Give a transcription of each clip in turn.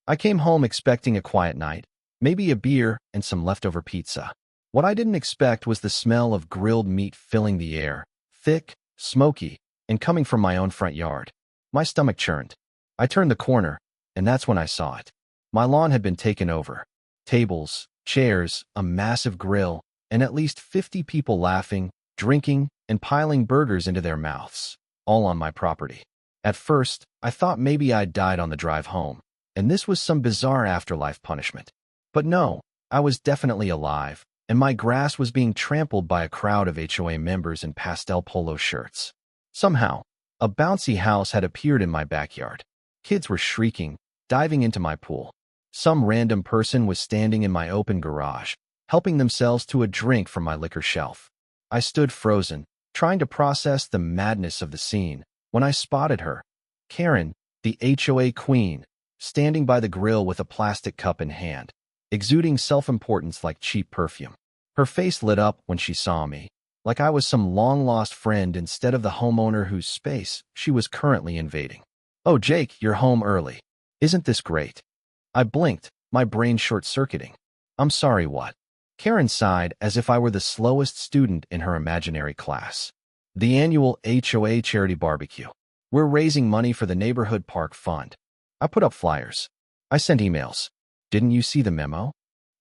I came home expecting a quiet night, maybe a beer and some leftover pizza. What I didn't expect was the smell of grilled meat filling the air, thick, smoky, and coming from my own front yard. My stomach churned. I turned the corner, and that's when I saw it. My lawn had been taken over. Tables, chairs, a massive grill, and at least 50 people laughing, drinking, and piling burgers into their mouths, all on my property. At first, I thought maybe I'd died on the drive home, and this was some bizarre afterlife punishment. But no, I was definitely alive, and my grass was being trampled by a crowd of HOA members in pastel polo shirts. Somehow, a bouncy house had appeared in my backyard. Kids were shrieking, diving into my pool. Some random person was standing in my open garage, helping themselves to a drink from my liquor shelf. I stood frozen, trying to process the madness of the scene, when I spotted her, Karen, the HOA Queen, standing by the grill with a plastic cup in hand, exuding self-importance like cheap perfume. Her face lit up when she saw me, like I was some long-lost friend instead of the homeowner whose space she was currently invading. "Oh, Jake, you're home early. Isn't this great?" I blinked, my brain short-circuiting. "I'm sorry, what?" Karen sighed as if I were the slowest student in her imaginary class. "The annual HOA charity barbecue. We're raising money for the neighborhood park fund. I put up flyers. I sent emails. Didn't you see the memo?"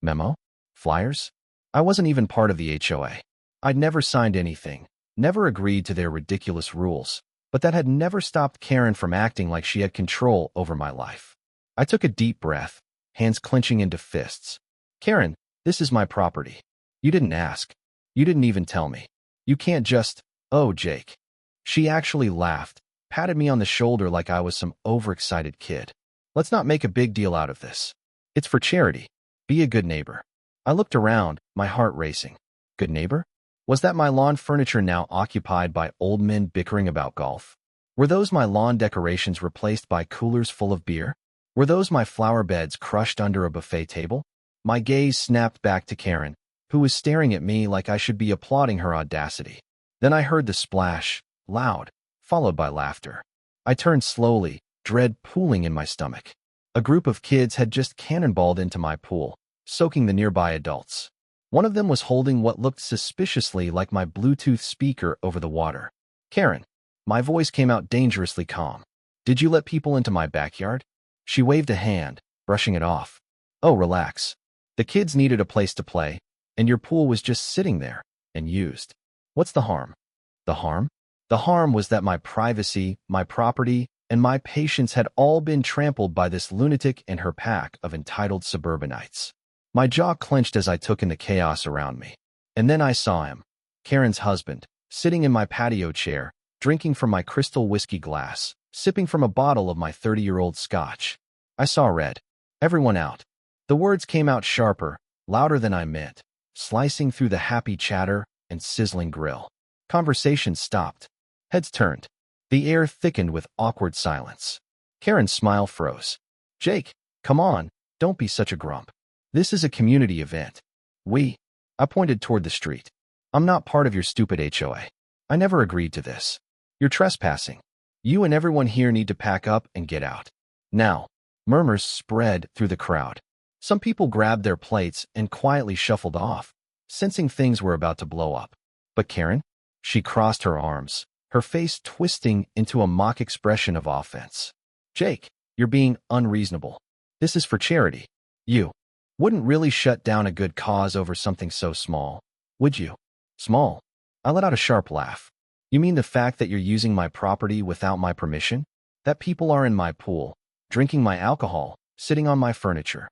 "Memo? Flyers?" I wasn't even part of the HOA. I'd never signed anything, never agreed to their ridiculous rules, but that had never stopped Karen from acting like she had control over my life. I took a deep breath, hands clenching into fists. "Karen, this is my property. You didn't ask. You didn't even tell me. You can't just—" "Oh, Jake." She actually laughed, patted me on the shoulder like I was some overexcited kid. "Let's not make a big deal out of this. It's for charity. Be a good neighbor." I looked around, my heart racing. Good neighbor? Was that my lawn furniture now occupied by old men bickering about golf? Were those my lawn decorations replaced by coolers full of beer? Were those my flower beds crushed under a buffet table? My gaze snapped back to Karen, who was staring at me like I should be applauding her audacity. Then I heard the splash, loud, followed by laughter. I turned slowly, dread pooling in my stomach. A group of kids had just cannonballed into my pool, soaking the nearby adults. One of them was holding what looked suspiciously like my Bluetooth speaker over the water. "Karen." My voice came out dangerously calm. "Did you let people into my backyard?" She waved a hand, brushing it off. "Oh, relax. The kids needed a place to play, and your pool was just sitting there, and used. What's the harm?" The harm? The harm was that my privacy, my property, and my patience had all been trampled by this lunatic and her pack of entitled suburbanites. My jaw clenched as I took in the chaos around me. And then I saw him, Karen's husband, sitting in my patio chair, drinking from my crystal whiskey glass, sipping from a bottle of my 30-year-old Scotch. I saw red. "Everyone out." The words came out sharper, louder than I meant, slicing through the happy chatter and sizzling grill. Conversation stopped. Heads turned. The air thickened with awkward silence. Karen's smile froze. "Jake, come on, don't be such a grump. This is a community event. I pointed toward the street. "I'm not part of your stupid HOA. I never agreed to this. You're trespassing. You and everyone here need to pack up and get out. Now." Murmurs spread through the crowd. Some people grabbed their plates and quietly shuffled off, sensing things were about to blow up. But Karen? She crossed her arms, her face twisting into a mock expression of offense. "Jake, you're being unreasonable. This is for charity. You wouldn't really shut down a good cause over something so small, would you?" "Small?" I let out a sharp laugh. "You mean the fact that you're using my property without my permission? That people are in my pool, drinking my alcohol, sitting on my furniture?"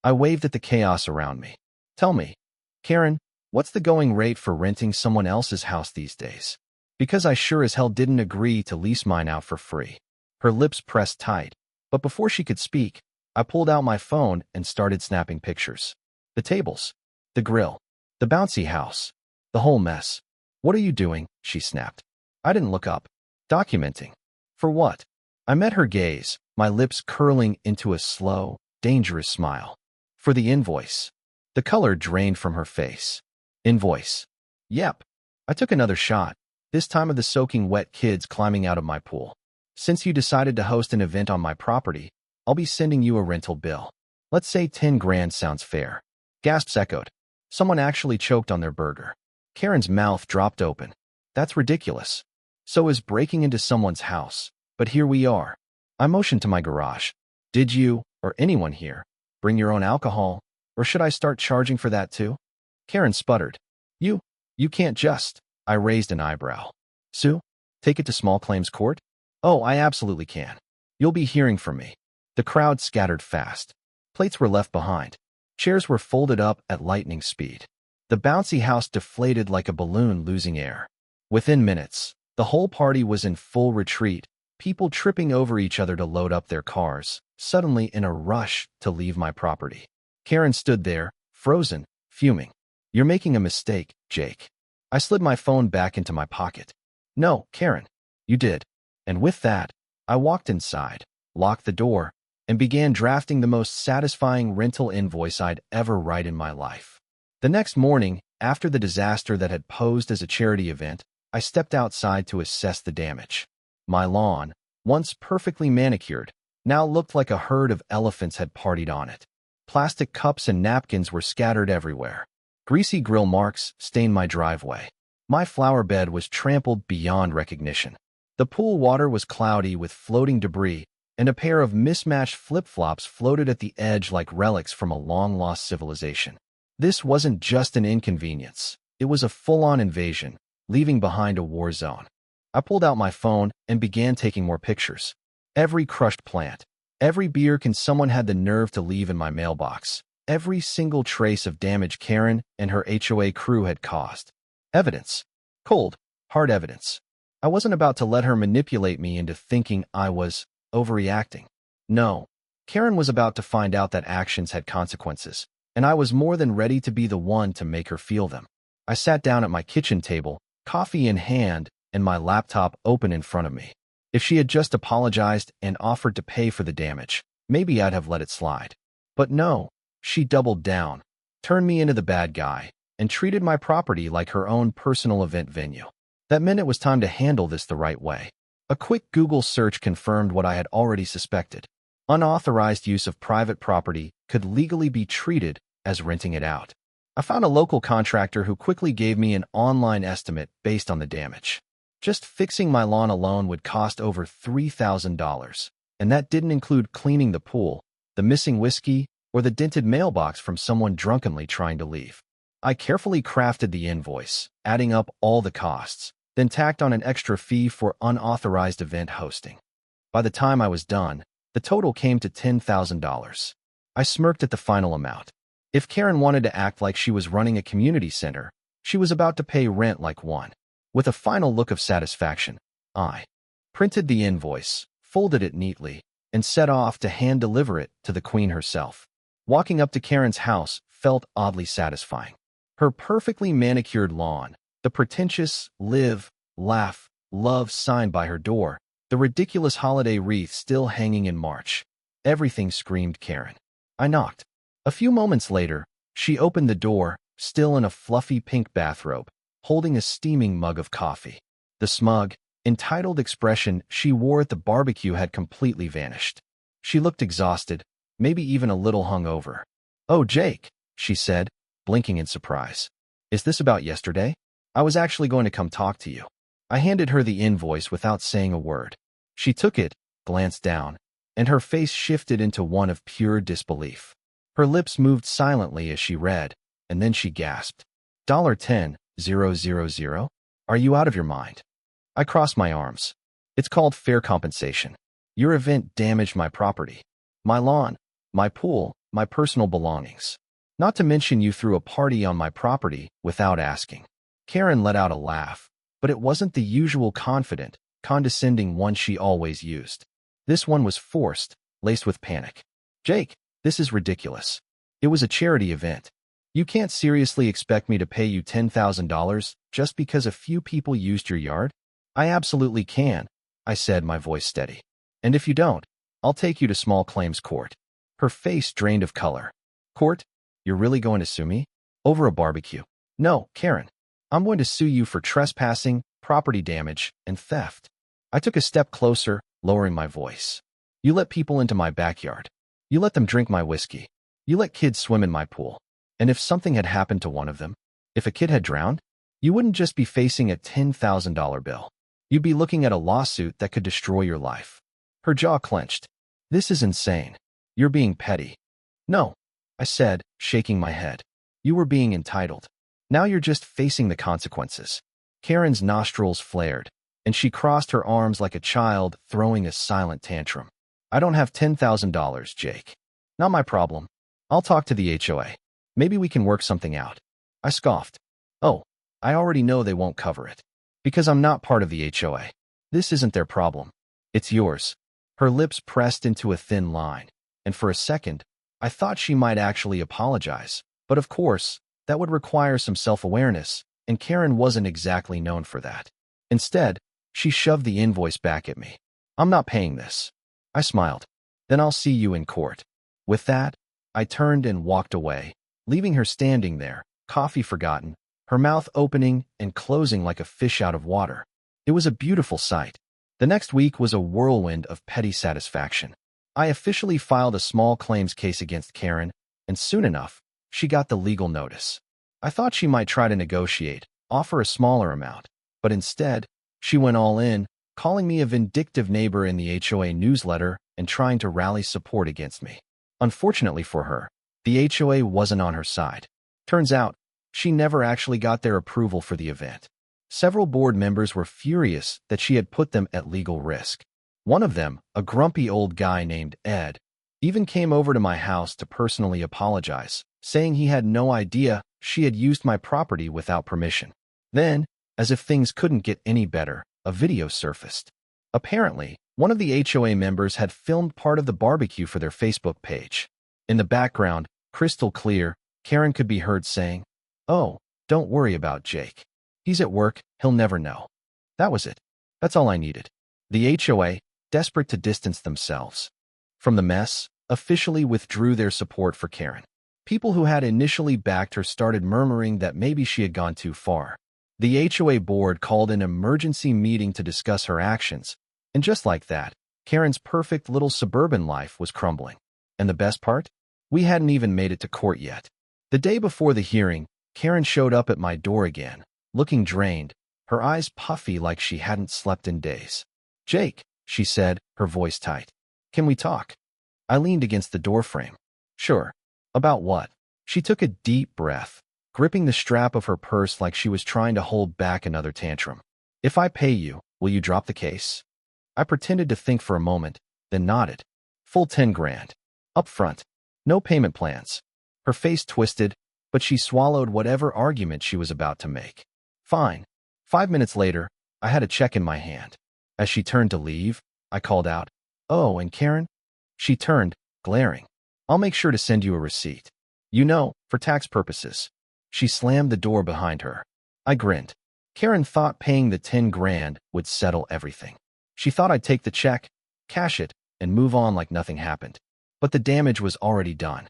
I waved at the chaos around me. "Tell me, Karen, what's the going rate for renting someone else's house these days? Because I sure as hell didn't agree to lease mine out for free." Her lips pressed tight, but before she could speak, I pulled out my phone and started snapping pictures. The tables, the grill, the bouncy house, the whole mess. "What are you doing?" she snapped. I didn't look up. "Documenting. For what?" I met her gaze, my lips curling into a slow, dangerous smile. "For the invoice." The color drained from her face. "Invoice?" "Yep." I took another shot, this time of the soaking wet kids climbing out of my pool. "Since you decided to host an event on my property, I'll be sending you a rental bill. Let's say 10 grand sounds fair. Gasps echoed. Someone actually choked on their burger. Karen's mouth dropped open. That's ridiculous. So is breaking into someone's house. But here we are. I motioned to my garage. Did you, or anyone here, bring your own alcohol? Or should I start charging for that too? Karen sputtered. You can't just. I raised an eyebrow. Sue, take it to small claims court? Oh, I absolutely can. You'll be hearing from me. The crowd scattered fast. Plates were left behind. Chairs were folded up at lightning speed. The bouncy house deflated like a balloon losing air. Within minutes, the whole party was in full retreat, people tripping over each other to load up their cars, suddenly in a rush to leave my property. Karen stood there, frozen, fuming. You're making a mistake, Jake. I slid my phone back into my pocket. No, Karen, you did. And with that, I walked inside, locked the door, and began drafting the most satisfying rental invoice I'd ever write in my life. The next morning, after the disaster that had posed as a charity event, I stepped outside to assess the damage. My lawn, once perfectly manicured, now looked like a herd of elephants had partied on it. Plastic cups and napkins were scattered everywhere. Greasy grill marks stained my driveway. My flower bed was trampled beyond recognition. The pool water was cloudy with floating debris, and a pair of mismatched flip-flops floated at the edge like relics from a long-lost civilization. This wasn't just an inconvenience. It was a full-on invasion, leaving behind a war zone. I pulled out my phone and began taking more pictures. Every crushed plant, every beer can someone had the nerve to leave in my mailbox. Every single trace of damage Karen and her HOA crew had caused. Evidence. Cold, hard evidence. I wasn't about to let her manipulate me into thinking I was overreacting. No, Karen was about to find out that actions had consequences, and I was more than ready to be the one to make her feel them. I sat down at my kitchen table, coffee in hand, and my laptop open in front of me. If she had just apologized and offered to pay for the damage, maybe I'd have let it slide. But no. She doubled down, turned me into the bad guy, and treated my property like her own personal event venue. That meant it was time to handle this the right way. A quick Google search confirmed what I had already suspected. Unauthorized use of private property could legally be treated as renting it out. I found a local contractor who quickly gave me an online estimate based on the damage. Just fixing my lawn alone would cost over $3,000, and that didn't include cleaning the pool, the missing whiskey, or the dented mailbox from someone drunkenly trying to leave. I carefully crafted the invoice, adding up all the costs, then tacked on an extra fee for unauthorized event hosting. By the time I was done, the total came to $10,000. I smirked at the final amount. If Karen wanted to act like she was running a community center, she was about to pay rent like one. With a final look of satisfaction, I printed the invoice, folded it neatly, and set off to hand-deliver it to the Queen herself. Walking up to Karen's house felt oddly satisfying. Her perfectly manicured lawn, the pretentious live, laugh, love sign by her door, the ridiculous holiday wreath still hanging in March. Everything screamed Karen. I knocked. A few moments later, she opened the door, still in a fluffy pink bathrobe, holding a steaming mug of coffee. The smug, entitled expression she wore at the barbecue had completely vanished. She looked exhausted, maybe even a little hungover. "Oh, Jake," she said, blinking in surprise. "Is this about yesterday? I was actually going to come talk to you." I handed her the invoice without saying a word. She took it, glanced down, and her face shifted into one of pure disbelief. Her lips moved silently as she read, and then she gasped. $10,000? Are you out of your mind? I crossed my arms. It's called fair compensation. Your event damaged my property. My lawn, my pool, my personal belongings. Not to mention you threw a party on my property without asking. Karen let out a laugh, but it wasn't the usual confident, condescending one she always used. This one was forced, laced with panic. "Jake, this is ridiculous. It was a charity event. You can't seriously expect me to pay you $10,000 just because a few people used your yard?" "I absolutely can," I said, my voice steady. "And if you don't, I'll take you to small claims court." Her face drained of color. "Court? You're really going to sue me? Over a barbecue?" "No, Karen. I'm going to sue you for trespassing, property damage, and theft." I took a step closer, lowering my voice. You let people into my backyard. You let them drink my whiskey. You let kids swim in my pool. And if something had happened to one of them, if a kid had drowned, you wouldn't just be facing a $10,000 bill. You'd be looking at a lawsuit that could destroy your life. Her jaw clenched. This is insane. You're being petty. No, I said, shaking my head. You were being entitled. Now you're just facing the consequences. Karen's nostrils flared, and she crossed her arms like a child throwing a silent tantrum. I don't have $10,000, Jake. Not my problem. I'll talk to the HOA. Maybe we can work something out. I scoffed. Oh, I already know they won't cover it. Because I'm not part of the HOA. This isn't their problem. It's yours. Her lips pressed into a thin line, and for a second, I thought she might actually apologize. But of course, that would require some self-awareness, and Karen wasn't exactly known for that. Instead, she shoved the invoice back at me. I'm not paying this. I smiled. Then I'll see you in court. With that, I turned and walked away, leaving her standing there, coffee forgotten, her mouth opening and closing like a fish out of water. It was a beautiful sight. The next week was a whirlwind of petty satisfaction. I officially filed a small claims case against Karen, and soon enough, she got the legal notice. I thought she might try to negotiate, offer a smaller amount, but instead, she went all in, calling me a vindictive neighbor in the HOA newsletter and trying to rally support against me. Unfortunately for her, the HOA wasn't on her side. Turns out, she never actually got their approval for the event. Several board members were furious that she had put them at legal risk. One of them, a grumpy old guy named Ed, even came over to my house to personally apologize, saying he had no idea she had used my property without permission. Then, as if things couldn't get any better, a video surfaced. Apparently, one of the HOA members had filmed part of the barbecue for their Facebook page. In the background, crystal clear, Karen could be heard saying, "Oh, don't worry about Jake. He's at work, he'll never know." That was it. That's all I needed. The HOA, desperate to distance themselves from the mess, officially withdrew their support for Karen. People who had initially backed her started murmuring that maybe she had gone too far. The HOA board called an emergency meeting to discuss her actions, and just like that, Karen's perfect little suburban life was crumbling. And the best part? We hadn't even made it to court yet. The day before the hearing, Karen showed up at my door again, looking drained, her eyes puffy like she hadn't slept in days. "Jake," she said, her voice tight. "Can we talk?" I leaned against the doorframe. "Sure. About what?" She took a deep breath, gripping the strap of her purse like she was trying to hold back another tantrum. "If I pay you, will you drop the case?" I pretended to think for a moment, then nodded. "Full 10 grand. Up front. No payment plans." Her face twisted, but she swallowed whatever argument she was about to make. "Fine." 5 minutes later, I had a check in my hand. As she turned to leave, I called out, "Oh, and Karen?" She turned, glaring. "I'll make sure to send you a receipt. You know, for tax purposes." She slammed the door behind her. I grinned. Karen thought paying the 10 grand would settle everything. She thought I'd take the check, cash it, and move on like nothing happened. But the damage was already done.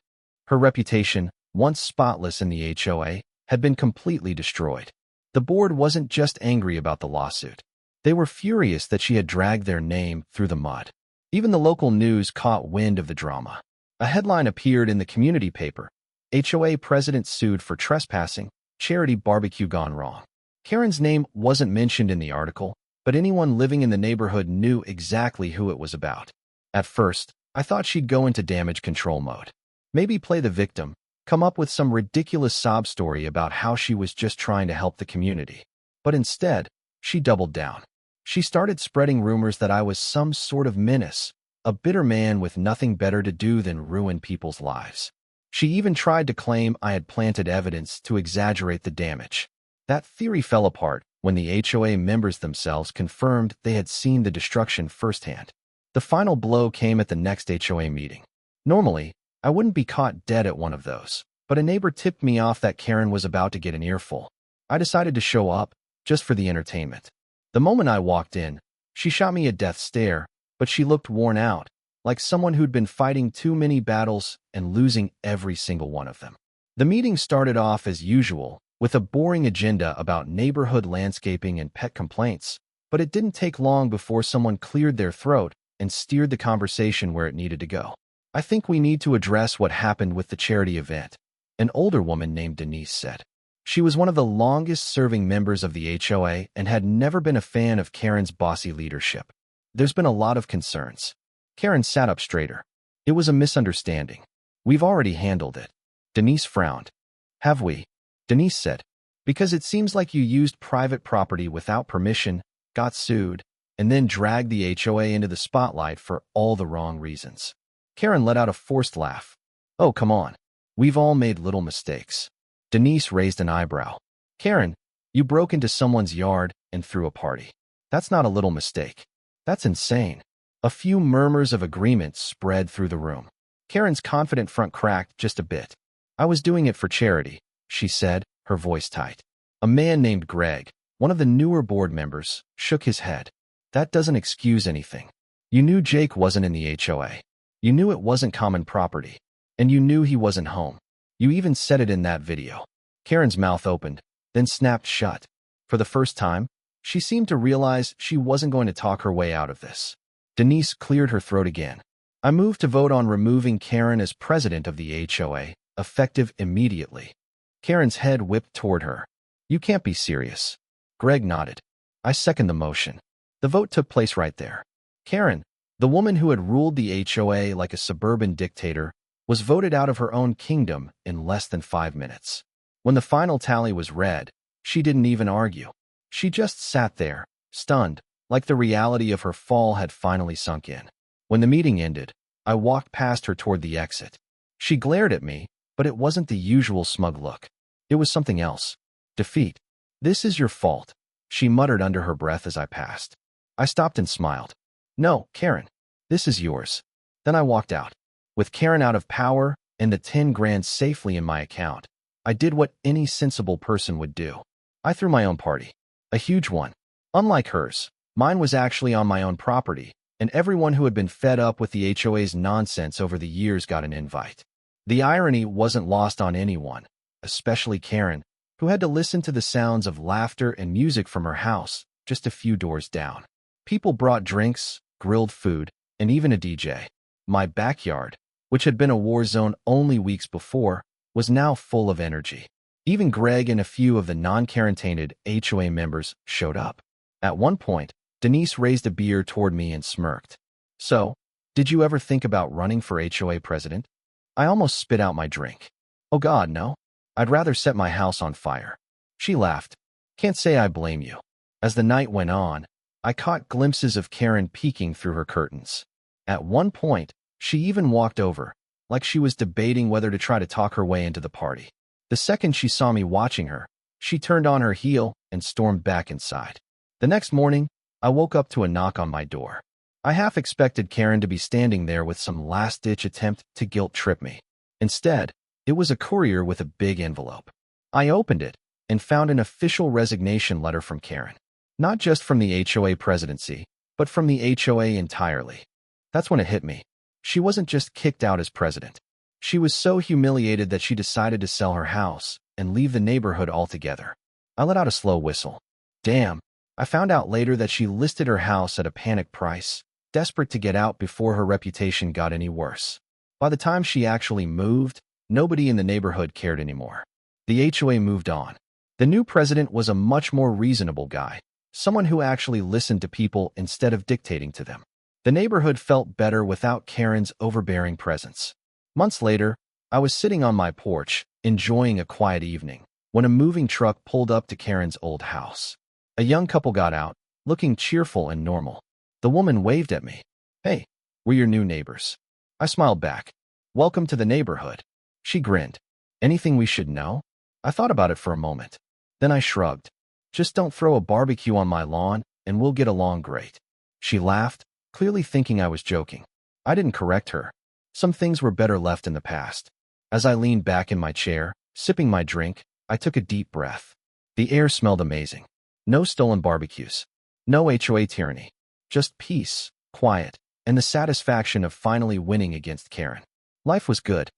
Her reputation, once spotless in the HOA, had been completely destroyed. The board wasn't just angry about the lawsuit. They were furious that she had dragged their name through the mud. Even the local news caught wind of the drama. A headline appeared in the community paper. HOA president sued for trespassing, charity barbecue gone wrong. Karen's name wasn't mentioned in the article, but anyone living in the neighborhood knew exactly who it was about. At first, I thought she'd go into damage control mode. Maybe play the victim, come up with some ridiculous sob story about how she was just trying to help the community. But instead, she doubled down. She started spreading rumors that I was some sort of menace, a bitter man with nothing better to do than ruin people's lives. She even tried to claim I had planted evidence to exaggerate the damage. That theory fell apart when the HOA members themselves confirmed they had seen the destruction firsthand. The final blow came at the next HOA meeting. Normally, I wouldn't be caught dead at one of those, but a neighbor tipped me off that Karen was about to get an earful. I decided to show up, just for the entertainment. The moment I walked in, she shot me a death stare, but she looked worn out, like someone who'd been fighting too many battles and losing every single one of them. The meeting started off as usual, with a boring agenda about neighborhood landscaping and pet complaints, but it didn't take long before someone cleared their throat and steered the conversation where it needed to go. "I think we need to address what happened with the charity event," an older woman named Denise said. She was one of the longest-serving members of the HOA and had never been a fan of Karen's bossy leadership. "There's been a lot of concerns." Karen sat up straighter. "It was a misunderstanding. We've already handled it." Denise frowned. "Have we?" Denise said. "Because it seems like you used private property without permission, got sued, and then dragged the HOA into the spotlight for all the wrong reasons." Karen let out a forced laugh. "Oh, come on. We've all made little mistakes." Denise raised an eyebrow. "Karen, you broke into someone's yard and threw a party. That's not a little mistake. That's insane." A few murmurs of agreement spread through the room. Karen's confident front cracked just a bit. "I was doing it for charity," she said, her voice tight. A man named Greg, one of the newer board members, shook his head. "That doesn't excuse anything. You knew Jake wasn't in the HOA. You knew it wasn't common property. And you knew he wasn't home. You even said it in that video." Karen's mouth opened, then snapped shut. For the first time, she seemed to realize she wasn't going to talk her way out of this. Denise cleared her throat again. "I move to vote on removing Karen as president of the HOA, effective immediately." Karen's head whipped toward her. "You can't be serious." Greg nodded. "I second the motion." The vote took place right there. Karen, the woman who had ruled the HOA like a suburban dictator, was voted out of her own kingdom in less than 5 minutes. When the final tally was read, she didn't even argue. She just sat there, stunned, like the reality of her fall had finally sunk in. When the meeting ended, I walked past her toward the exit. She glared at me, but it wasn't the usual smug look. It was something else. Defeat. "This is your fault," she muttered under her breath as I passed. I stopped and smiled. "No, Karen, this is yours." Then I walked out. With Karen out of power and the 10 grand safely in my account, I did what any sensible person would do. I threw my own party. A huge one. Unlike hers, mine was actually on my own property, and everyone who had been fed up with the HOA's nonsense over the years got an invite. The irony wasn't lost on anyone, especially Karen, who had to listen to the sounds of laughter and music from her house just a few doors down. People brought drinks, grilled food, and even a DJ. My backyard, which had been a war zone only weeks before, was now full of energy. Even Greg and a few of the non-Karen-tainted HOA members showed up. At one point, Denise raised a beer toward me and smirked. "So, did you ever think about running for HOA president?" I almost spit out my drink. "Oh God, no. I'd rather set my house on fire." She laughed. "Can't say I blame you." As the night went on, I caught glimpses of Karen peeking through her curtains. At one point, she even walked over, like she was debating whether to try to talk her way into the party. The second she saw me watching her, she turned on her heel and stormed back inside. The next morning, I woke up to a knock on my door. I half expected Karen to be standing there with some last-ditch attempt to guilt-trip me. Instead, it was a courier with a big envelope. I opened it and found an official resignation letter from Karen. Not just from the HOA presidency, but from the HOA entirely. That's when it hit me. She wasn't just kicked out as president. She was so humiliated that she decided to sell her house and leave the neighborhood altogether. I let out a slow whistle. Damn, I found out later that she listed her house at a panic price, desperate to get out before her reputation got any worse. By the time she actually moved, nobody in the neighborhood cared anymore. The HOA moved on. The new president was a much more reasonable guy, someone who actually listened to people instead of dictating to them. The neighborhood felt better without Karen's overbearing presence. Months later, I was sitting on my porch, enjoying a quiet evening, when a moving truck pulled up to Karen's old house. A young couple got out, looking cheerful and normal. The woman waved at me. "Hey, we're your new neighbors." I smiled back. "Welcome to the neighborhood." She grinned. "Anything we should know?" I thought about it for a moment. Then I shrugged. "Just don't throw a barbecue on my lawn, and we'll get along great." She laughed, clearly thinking I was joking. I didn't correct her. Some things were better left in the past. As I leaned back in my chair, sipping my drink, I took a deep breath. The air smelled amazing. No stolen barbecues. No HOA tyranny. Just peace, quiet, and the satisfaction of finally winning against Karen. Life was good.